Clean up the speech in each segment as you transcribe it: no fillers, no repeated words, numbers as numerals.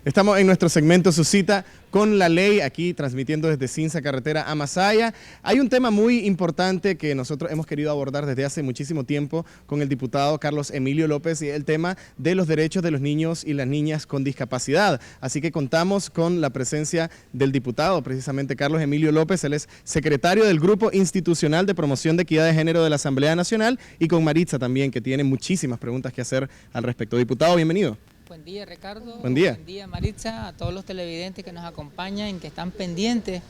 Estamos en nuestro segmento Su Cita con la Ley, aquí transmitiendo desde Cinza, carretera a Masaya. Hay un tema muy importante que nosotros hemos querido abordar desde hace muchísimo tiempo con el diputado Carlos Emilio López, y el tema de los derechos de los niños y las niñas con discapacidad. Así que contamos con la presencia del diputado, precisamente Carlos Emilio López. Él es secretario del Grupo Institucional de Promoción de Equidad de Género de la Asamblea Nacional, y con Maritza también, que tiene muchísimas preguntas que hacer al respecto. Diputado, bienvenido. Buen día, Ricardo. Buen día. Buen día, Maritza, a todos los televidentes que nos acompañan, que están pendientes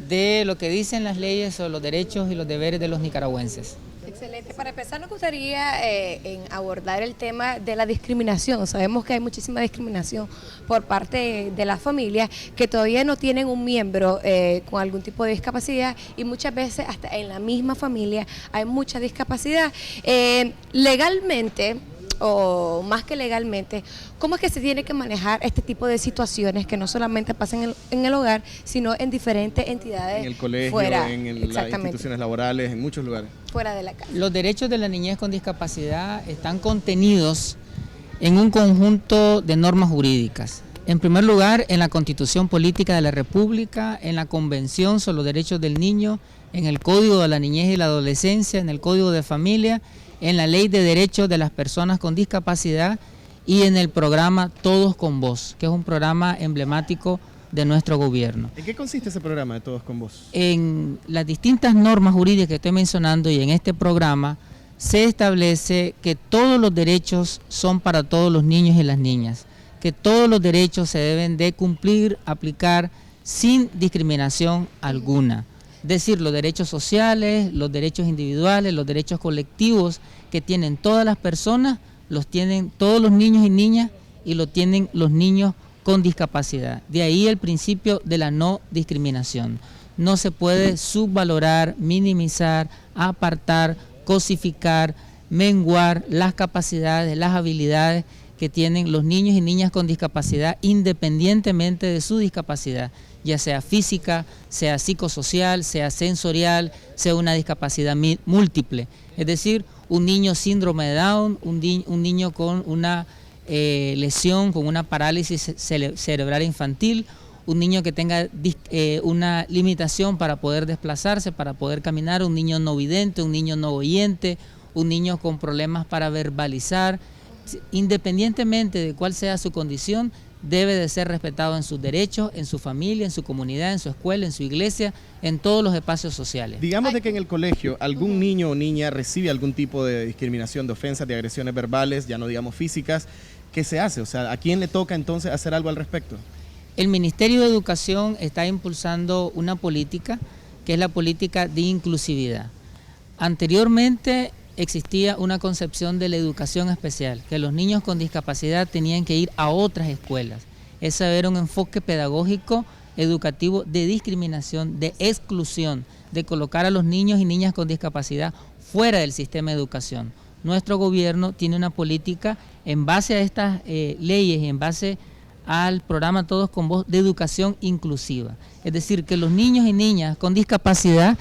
de lo que dicen las leyes sobre los derechos y los deberes de los nicaragüenses. Excelente. Para empezar, nos gustaría en abordar el tema de la discriminación. Sabemos que hay muchísima discriminación por parte de las familias que todavía no tienen un miembro con algún tipo de discapacidad, y muchas veces hasta en la misma familia hay mucha discapacidad. Legalmente, o más que legalmente, ¿cómo es que se tiene que manejar este tipo de situaciones que no solamente pasan en el hogar, sino en diferentes entidades? En el colegio, fuera, en las instituciones laborales, en muchos lugares. Fuera de la casa. Los derechos de la niñez con discapacidad están contenidos en un conjunto de normas jurídicas. En primer lugar, en la Constitución Política de la República, en la Convención sobre los Derechos del Niño, en el Código de la Niñez y la Adolescencia, en el Código de Familia, en la Ley de Derechos de las Personas con Discapacidad y en el programa Todos con Voz, que es un programa emblemático de nuestro gobierno. ¿En qué consiste ese programa de Todos con Voz? En las distintas normas jurídicas que estoy mencionando y en este programa se establece que todos los derechos son para todos los niños y las niñas, que todos los derechos se deben de cumplir, aplicar sin discriminación alguna. Es decir, los derechos sociales, los derechos individuales, los derechos colectivos que tienen todas las personas, los tienen todos los niños y niñas, y lo tienen los niños con discapacidad. De ahí el principio de la no discriminación. No se puede subvalorar, minimizar, apartar, cosificar, menguar las capacidades, las habilidades que tienen los niños y niñas con discapacidad, independientemente de su discapacidad, ya sea física, sea psicosocial, sea sensorial, sea una discapacidad múltiple. Es decir, un niño síndrome de Down, un niño con una lesión, con una parálisis cerebral infantil, un niño que tenga una limitación para poder desplazarse, para poder caminar, un niño no vidente, un niño no oyente, un niño con problemas para verbalizar. Independientemente de cuál sea su condición, debe de ser respetado en sus derechos, en su familia, en su comunidad, en su escuela, en su iglesia, en todos los espacios sociales. Digamos de que en el colegio algún niño o niña recibe algún tipo de discriminación, de ofensas, de agresiones verbales, ya no digamos físicas. ¿Qué se hace? O sea, ¿a quién le toca entonces hacer algo al respecto? El Ministerio de Educación está impulsando una política que es la política de inclusividad. Anteriormente existía una concepción de la educación especial, que los niños con discapacidad tenían que ir a otras escuelas. Ese era un enfoque pedagógico, educativo, de discriminación, de exclusión, de colocar a los niños y niñas con discapacidad fuera del sistema de educación. Nuestro gobierno tiene una política en base a estas leyes y en base al programa Todos con Voz de educación inclusiva. Es decir, que los niños y niñas con discapacidad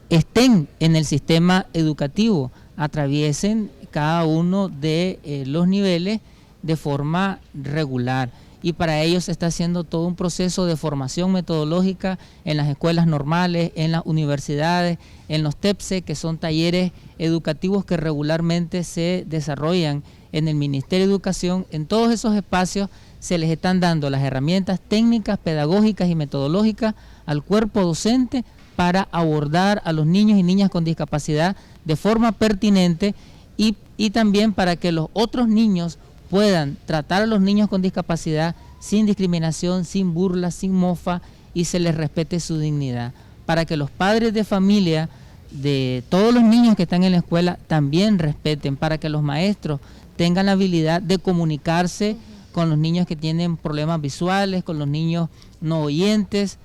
estén en el sistema educativo, atraviesen cada uno de los niveles de forma regular, y para ello se está haciendo todo un proceso de formación metodológica en las escuelas normales, en las universidades, en los TEPSE, que son talleres educativos que regularmente se desarrollan en el Ministerio de Educación. En todos esos espacios se les están dando las herramientas técnicas, pedagógicas y metodológicas al cuerpo docente para abordar a los niños y niñas con discapacidad de forma pertinente, y también para que los otros niños puedan tratar a los niños con discapacidad sin discriminación, sin burla, sin mofa, y se les respete su dignidad. Para que los padres de familia de todos los niños que están en la escuela también respeten, para que los maestros tengan la habilidad de comunicarse con los niños que tienen problemas visuales, con los niños no oyentes,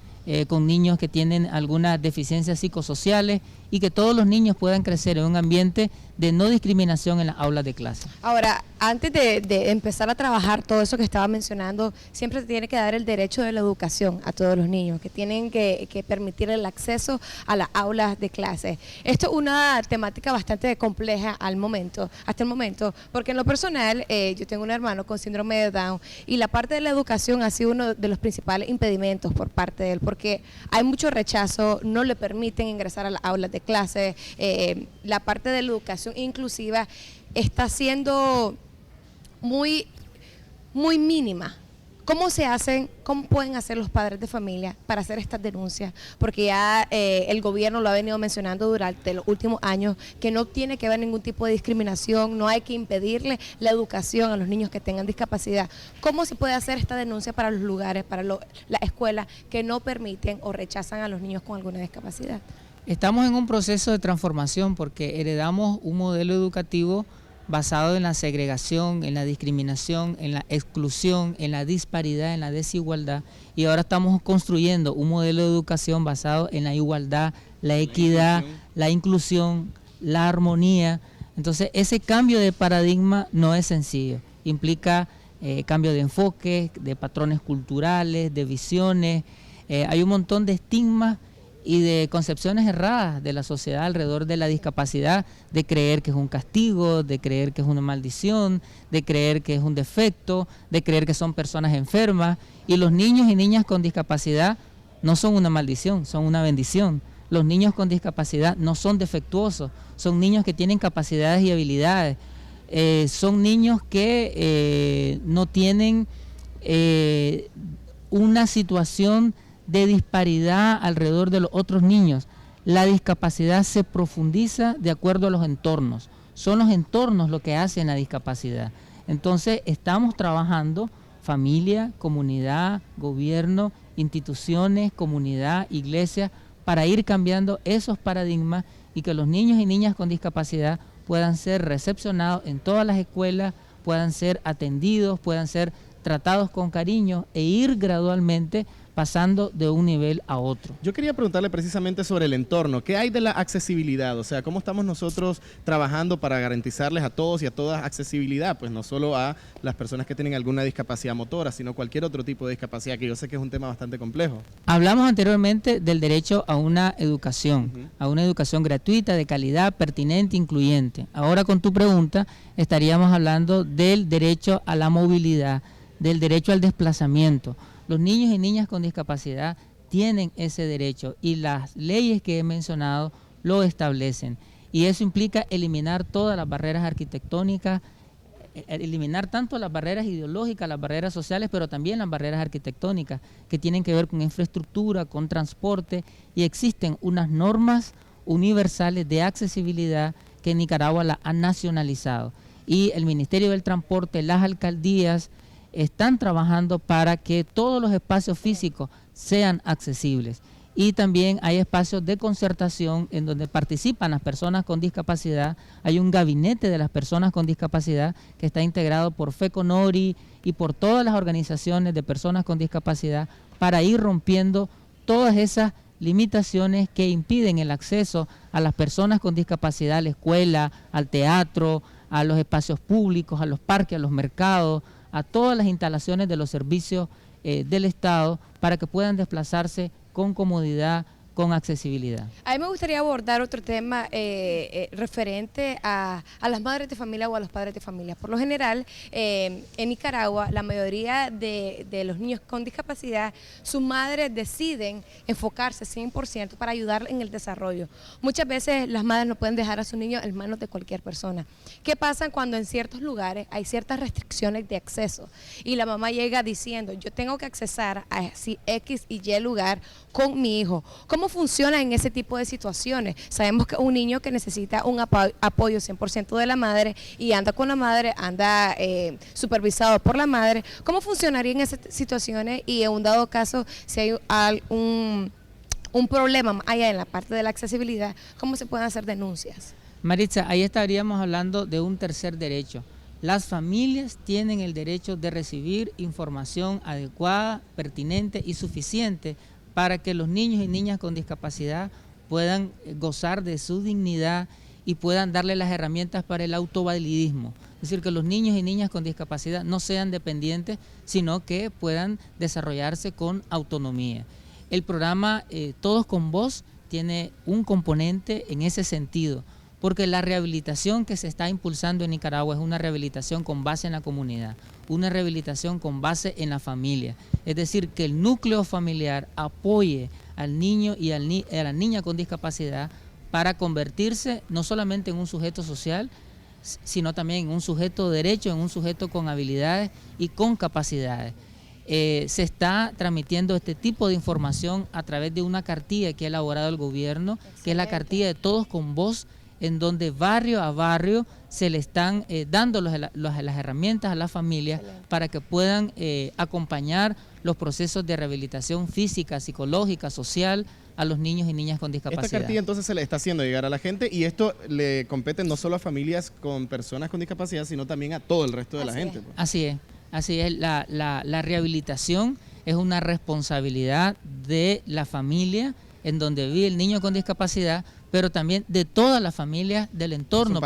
con niños que tienen algunas deficiencias psicosociales, y que todos los niños puedan crecer en un ambiente de no discriminación en las aulas de clase. Ahora, antes de empezar a trabajar todo eso que estaba mencionando, siempre se tiene que dar el derecho de la educación a todos los niños, que tienen que permitir el acceso a las aulas de clase. Esto es una temática bastante compleja hasta el momento, porque en lo personal, yo tengo un hermano con síndrome de Down y la parte de la educación ha sido uno de los principales impedimentos por parte de él, porque hay mucho rechazo, no le permiten ingresar a las aulas de clase, la parte de la educación inclusiva está siendo muy mínima. ¿Cómo pueden hacer los padres de familia para hacer estas denuncias? Porque ya el gobierno lo ha venido mencionando durante los últimos años, que no tiene que haber ningún tipo de discriminación, no hay que impedirle la educación a los niños que tengan discapacidad. ¿Cómo se puede hacer esta denuncia para los lugares, para las escuelas que no permiten o rechazan a los niños con alguna discapacidad? Estamos en un proceso de transformación porque heredamos un modelo educativo basado en la segregación, en la discriminación, en la exclusión, en la disparidad, en la desigualdad, y ahora estamos construyendo un modelo de educación basado en la igualdad, la equidad, la inclusión, la armonía. Entonces ese cambio de paradigma no es sencillo, implica cambio de enfoque, de patrones culturales, de visiones, hay un montón de estigmas y de concepciones erradas de la sociedad alrededor de la discapacidad, de creer que es un castigo, de creer que es una maldición, de creer que es un defecto, de creer que son personas enfermas, y los niños y niñas con discapacidad no son una maldición, son una bendición. Los niños con discapacidad no son defectuosos, son niños que tienen capacidades y habilidades, son niños que no tienen una situación de disparidad alrededor de los otros niños. La discapacidad se profundiza de acuerdo a los entornos. Son los entornos lo que hacen la discapacidad. Entonces estamos trabajando, familia, comunidad, gobierno, instituciones, comunidad, iglesia, para ir cambiando esos paradigmas y que los niños y niñas con discapacidad puedan ser recepcionados en todas las escuelas, puedan ser atendidos, puedan ser tratados con cariño e ir gradualmente pasando de un nivel a otro. Yo quería preguntarle precisamente sobre el entorno. ¿Qué hay de la accesibilidad? O sea, ¿cómo estamos nosotros trabajando para garantizarles a todos y a todas accesibilidad? Pues no solo a las personas que tienen alguna discapacidad motora, sino cualquier otro tipo de discapacidad, que yo sé que es un tema bastante complejo. Hablamos anteriormente del derecho a una educación, a una educación gratuita, de calidad, pertinente, incluyente. Ahora con tu pregunta estaríamos hablando del derecho a la movilidad, del derecho al desplazamiento. Los niños y niñas con discapacidad tienen ese derecho y las leyes que he mencionado lo establecen. Y eso implica eliminar todas las barreras arquitectónicas, eliminar tanto las barreras ideológicas, las barreras sociales, pero también las barreras arquitectónicas que tienen que ver con infraestructura, con transporte, y existen unas normas universales de accesibilidad que Nicaragua la ha nacionalizado. Y el Ministerio del Transporte, las alcaldías, están trabajando para que todos los espacios físicos sean accesibles. Y también hay espacios de concertación en donde participan las personas con discapacidad. Hay un gabinete de las personas con discapacidad que está integrado por FECONORI y por todas las organizaciones de personas con discapacidad para ir rompiendo todas esas limitaciones que impiden el acceso a las personas con discapacidad a la escuela, al teatro, a los espacios públicos, a los parques, a los mercados, a todas las instalaciones de los servicios del Estado para que puedan desplazarse con comodidad, con accesibilidad. A mí me gustaría abordar otro tema referente a las madres de familia o a los padres de familia. Por lo general, en Nicaragua, la mayoría de los niños con discapacidad, sus madres deciden enfocarse 100% para ayudar en el desarrollo. Muchas veces las madres no pueden dejar a sus niños en manos de cualquier persona. ¿Qué pasa cuando en ciertos lugares hay ciertas restricciones de acceso y la mamá llega diciendo, yo tengo que accesar a X y Y lugar con mi hijo? ¿Cómo funciona en ese tipo de situaciones? Sabemos que un niño que necesita un apoyo 100% de la madre y anda con la madre, anda supervisado por la madre. ¿Cómo funcionaría en esas situaciones y en un dado caso, si hay un problema más allá en la parte de la accesibilidad, cómo se pueden hacer denuncias? Maritza, ahí estaríamos hablando de un tercer derecho. Las familias tienen el derecho de recibir información adecuada, pertinente y suficiente para que los niños y niñas con discapacidad puedan gozar de su dignidad y puedan darle las herramientas para el autovalidismo. Es decir, que los niños y niñas con discapacidad no sean dependientes, sino que puedan desarrollarse con autonomía. El programa Todos con Voz tiene un componente en ese sentido, porque la rehabilitación que se está impulsando en Nicaragua es una rehabilitación con base en la comunidad, una rehabilitación con base en la familia. Es decir, que el núcleo familiar apoye al niño y a la niña con discapacidad para convertirse no solamente en un sujeto social, sino también en un sujeto de derecho, en un sujeto con habilidades y con capacidades. Se está transmitiendo este tipo de información a través de una cartilla que ha elaborado el gobierno, que es la cartilla de Todos con Voz, en donde barrio a barrio se le están dando las herramientas a las familias para que puedan acompañar los procesos de rehabilitación física, psicológica, social a los niños y niñas con discapacidad. Esta cartilla entonces se le está haciendo llegar a la gente y esto le compete no solo a familias con personas con discapacidad, sino también a todo el resto de la gente. Pues. Así es. La rehabilitación es una responsabilidad de la familia en donde vive el niño con discapacidad, pero también de todas las familias del entorno,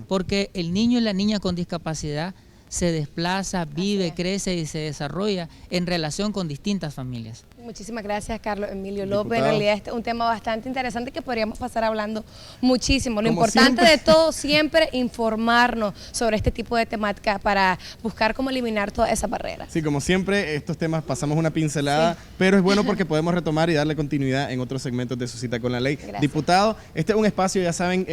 porque el niño y la niña con discapacidad se desplaza, vive, crece y se desarrolla en relación con distintas familias. Muchísimas gracias, Carlos Emilio López. En realidad este es un tema bastante interesante que podríamos pasar hablando muchísimo. Lo importante de todo, siempre informarnos sobre este tipo de temática para buscar cómo eliminar todas esas barreras. Sí, como siempre, estos temas pasamos una pincelada, pero es bueno porque podemos retomar y darle continuidad en otros segmentos de Su Cita con la Ley. Gracias. Diputado, este es un espacio, ya saben,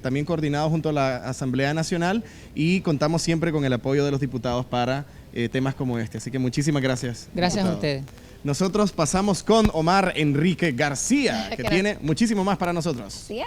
también coordinado junto a la Asamblea Nacional y contamos siempre con el apoyo de los diputados para temas como este. Así que muchísimas gracias. Gracias a ustedes. Nosotros pasamos con Omar Enrique García, que tiene muchísimo más para nosotros. Sí es.